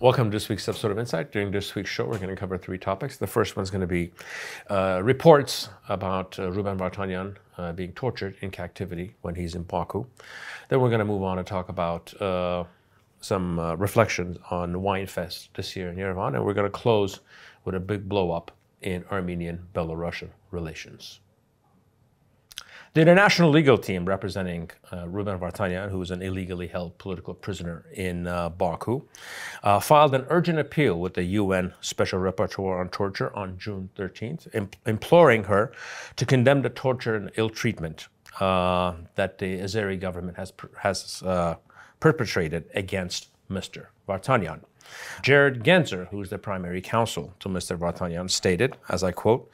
Welcome to this week's episode of Insight. During this week's show, we're going to cover three topics. The first one is going to be reports about Ruben Vardanyan being tortured in captivity when he's in Baku. Then we're going to move on and talk about some reflections on Winefest this year in Yerevan. And we're going to close with a big blow-up in Armenian-Belarusian relations. The international legal team representing Ruben Vardanyan, who is an illegally held political prisoner in Baku, filed an urgent appeal with the UN Special Rapporteur on Torture on June 13th, imploring her to condemn the torture and ill treatment that the Azeri government has perpetrated against Mr. Vardanyan. Jared Genzer, who is the primary counsel to Mr. Vardanyan, stated, as I quote,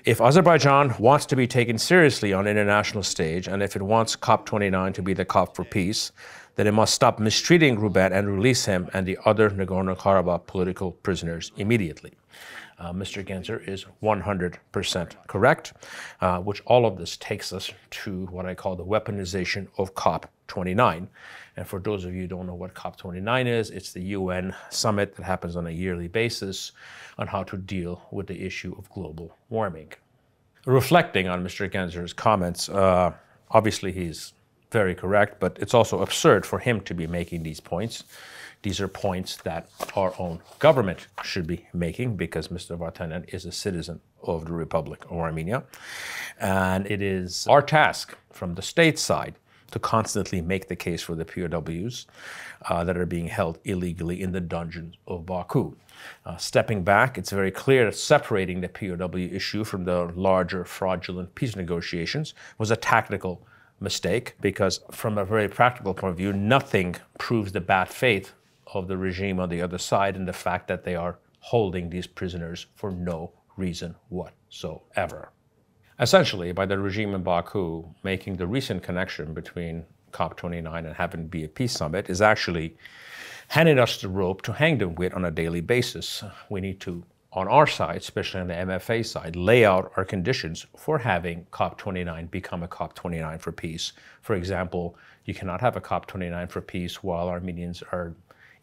"If Azerbaijan wants to be taken seriously on the international stage, and if it wants COP29 to be the COP for peace, then it must stop mistreating Ruben and release him and the other Nagorno-Karabakh political prisoners immediately." Mr. Genzer is 100% correct, which all of this takes us to what I call the weaponization of COP29. And for those of you who don't know what COP29 is, it's the UN summit that happens on a yearly basis on how to deal with the issue of global warming. Reflecting on Mr. Genzer's comments, obviously he's very correct, but it's also absurd for him to be making these points. These are points that our own government should be making because Mr. Vardanyan is a citizen of the Republic of Armenia. And it is our task from the state side to constantly make the case for the POWs that are being held illegally in the dungeons of Baku. Stepping back, it's very clear that separating the POW issue from the larger fraudulent peace negotiations was a tactical mistake because from a very practical point of view, nothing proves the bad faith of the regime on the other side and the fact that they are holding these prisoners for no reason whatsoever. Essentially, by the regime in Baku making the recent connection between COP29 and having to be a peace summit is actually handing us the rope to hang them with on a daily basis. We need to, on our side, especially on the MFA side, lay out our conditions for having COP29 become a COP29 for peace. For example, you cannot have a COP29 for peace while Armenians are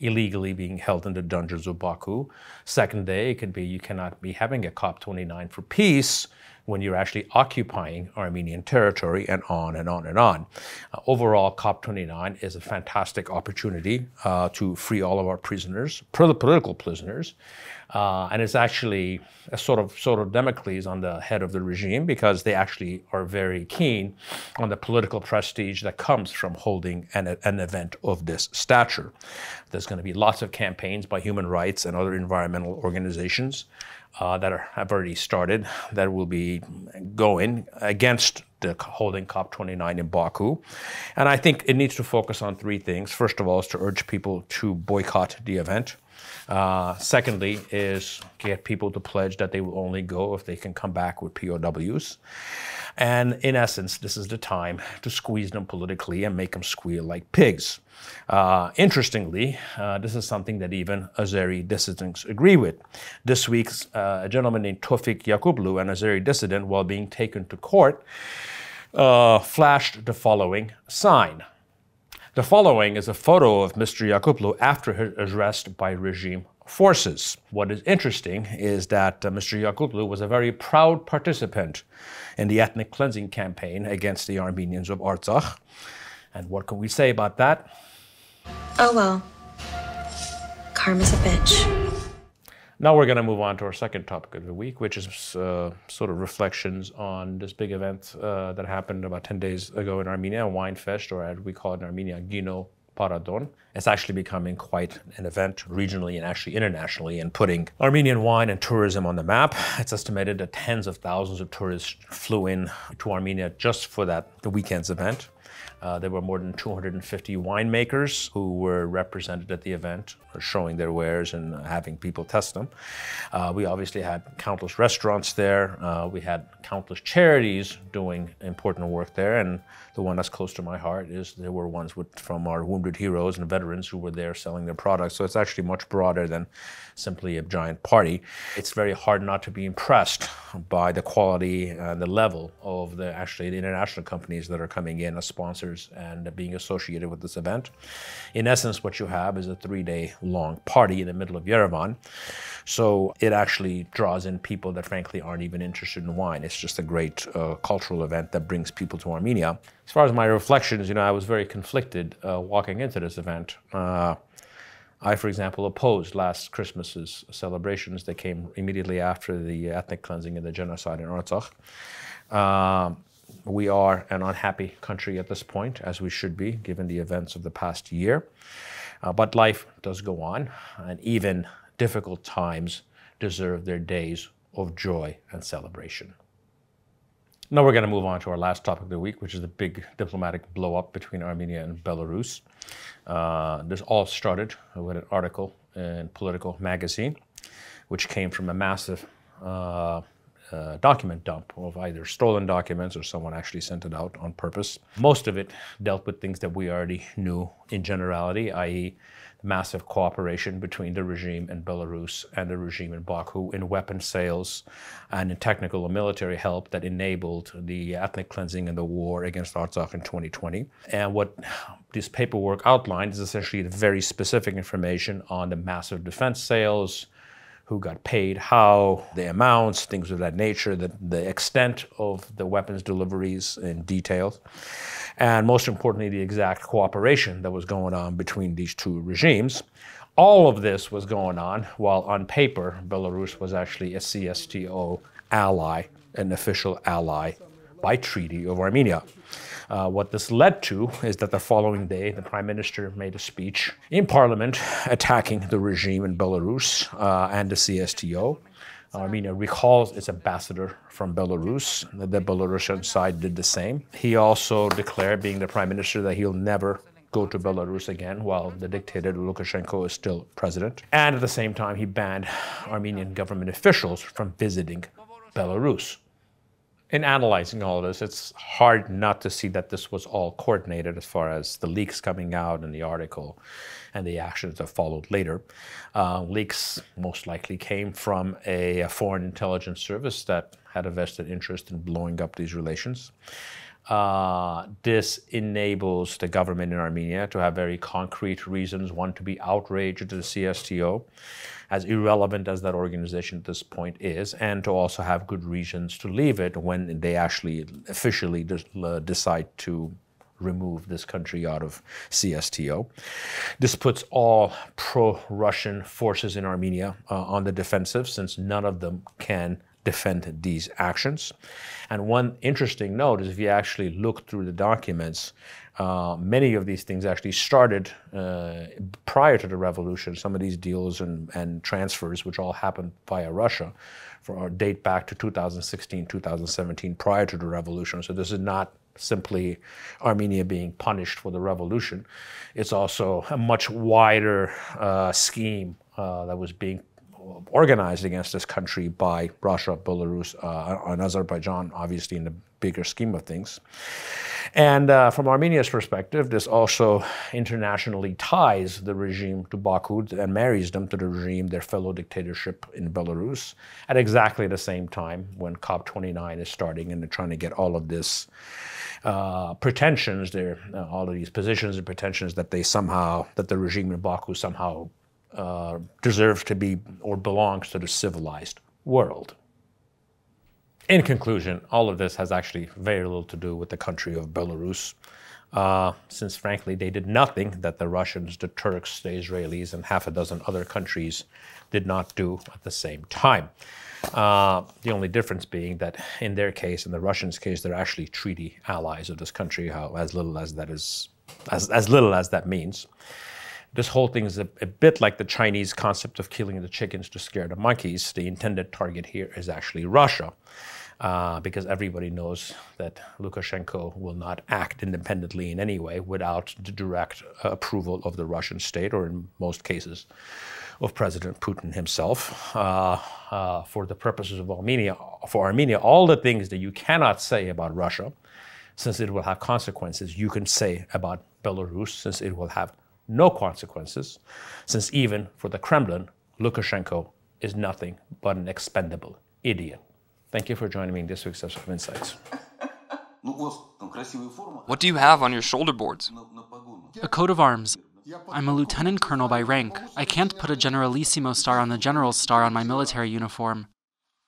illegally being held in the dungeons of Baku. Second day, it could be you cannot be having a COP29 for peace when you're actually occupying Armenian territory, and on and on and on. Overall, COP29 is a fantastic opportunity to free all of our prisoners, political prisoners, and it's actually a sort of Damocles on the head of the regime because they actually are very keen on the political prestige that comes from holding an event of this stature. There's going to be lots of campaigns by human rights and other environmental organizations that have already started that will be going against the holding COP29 in Baku. And I think it needs to focus on three things. First of all, is to urge people to boycott the event. Secondly, is get people to pledge that they will only go if they can come back with POWs. And in essence, this is the time to squeeze them politically and make them squeal like pigs. Interestingly, this is something that even Azeri dissidents agree with. This week, a gentleman named Tofik Yakublu, an Azeri dissident, while being taken to court, flashed the following sign. The following is a photo of Mr. Yakublu after his arrest by regime forces. What is interesting is that Mr. Yakublu was a very proud participant in the ethnic cleansing campaign against the Armenians of Artsakh. And what can we say about that? Oh well, karma's a bitch. Now we're going to move on to our second topic of the week, which is sort of reflections on this big event that happened about 10 days ago in Armenia, Winefest, or as we call it in Armenia, Gino Paradon. It's actually becoming quite an event regionally and actually internationally and putting Armenian wine and tourism on the map. It's estimated that tens of thousands of tourists flew in to Armenia just for the weekend's event. There were more than 250 winemakers who were represented at the event, showing their wares and having people test them. We obviously had countless restaurants there. We had countless charities doing important work there. And the one that's close to my heart is there were ones from our wounded heroes and veterans who were there selling their products. So it's actually much broader than simply a giant party. It's very hard not to be impressed by the quality and the level of the international companies that are coming in as sponsors years and being associated with this event. In essence, what you have is a 3-day-long party in the middle of Yerevan. So it actually draws in people that frankly aren't even interested in wine. It's just a great cultural event that brings people to Armenia. As far as my reflections, I was very conflicted walking into this event. I, for example, opposed last Christmas's celebrations that came immediately after the ethnic cleansing and the genocide in Artsakh. We are an unhappy country at this point, as we should be, given the events of the past year. But life does go on, and even difficult times deserve their days of joy and celebration. Now we're going to move on to our last topic of the week, which is the big diplomatic blow-up between Armenia and Belarus. This all started with an article in Political magazine, which came from a massive document dump of either stolen documents or someone actually sent it out on purpose. Most of it dealt with things that we already knew in generality, i.e. massive cooperation between the regime in Belarus and the regime in Baku in weapon sales and in technical and military help that enabled the ethnic cleansing and the war against Artsakh in 2020. And what this paperwork outlined is essentially the very specific information on the massive defense sales, who got paid, how, the amounts, things of that nature, the extent of the weapons deliveries in detail, and most importantly, the exact cooperation that was going on between these two regimes. All of this was going on while on paper, Belarus was actually a CSTO ally, an official ally by treaty of Armenia. What this led to is that the following day, the prime minister made a speech in parliament attacking the regime in Belarus and the CSTO. Armenia recalls its ambassador from Belarus. The Belarusian side did the same. He also declared, being the prime minister, that he'll never go to Belarus again while the dictator Lukashenko is still president. And at the same time, he banned Armenian government officials from visiting Belarus. In analyzing all of this, it's hard not to see that this was all coordinated as far as the leaks coming out in the article and the actions that followed later. Leaks most likely came from a foreign intelligence service that had a vested interest in blowing up these relations. This enables the government in Armenia to have very concrete reasons, one, to be outraged at the CSTO, as irrelevant as that organization at this point is, and to also have good reasons to leave it when they actually officially decide to remove this country out of CSTO. This puts all pro-Russian forces in Armenia on the defensive, since none of them can defend these actions. And one interesting note is if you actually look through the documents, many of these things actually started prior to the revolution. Some of these deals and transfers, which all happened via Russia, date back to 2016, 2017, prior to the revolution. So this is not simply Armenia being punished for the revolution. It's also a much wider scheme that was being organized against this country by Russia, Belarus, and Azerbaijan, obviously in the bigger scheme of things. And from Armenia's perspective, this also internationally ties the regime to Baku and marries them to the regime, their fellow dictatorship in Belarus, at exactly the same time when COP29 is starting and they're trying to get all of this pretensions, all of these positions and pretensions that that the regime in Baku somehow deserves to be or belongs to the civilized world. In conclusion, all of this has actually very little to do with the country of Belarus, since frankly they did nothing that the Russians, the Turks, the Israelis, and half a dozen other countries did not do at the same time. The only difference being that in their case, in the Russians' case, they're actually treaty allies of this country, as little as that means. This whole thing is a bit like the Chinese concept of killing the chickens to scare the monkeys. The intended target here is actually Russia, because everybody knows that Lukashenko will not act independently in any way without the direct approval of the Russian state, or in most cases of President Putin himself. For the purposes of Armenia, all the things that you cannot say about Russia, since it will have consequences, you can say about Belarus, since it will have no consequences, since even for the Kremlin, Lukashenko is nothing but an expendable idiot. Thank you for joining me in this week's episode of Insights. What do you have on your shoulder boards? A coat of arms. I'm a lieutenant colonel by rank. I can't put a generalissimo star on the general's star on my military uniform.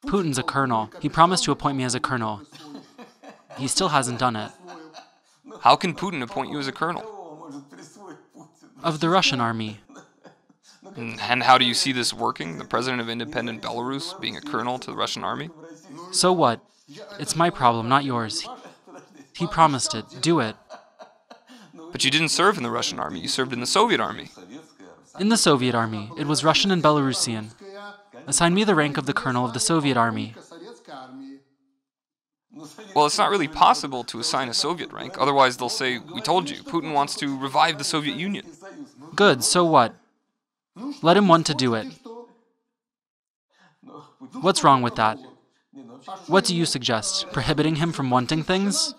Putin's a colonel. He promised to appoint me as a colonel. He still hasn't done it. How can Putin appoint you as a colonel? Of the Russian army. And how do you see this working? The president of independent Belarus being a colonel to the Russian army? So what? It's my problem, not yours. He promised it. Do it. But you didn't serve in the Russian army. You served in the Soviet army. In the Soviet army, it was Russian and Belarusian. Assign me the rank of the colonel of the Soviet army. Well, it's not really possible to assign a Soviet rank. Otherwise, they'll say, we told you, Putin wants to revive the Soviet Union. Good, so what? Let him want to do it. What's wrong with that? What do you suggest? Prohibiting him from wanting things?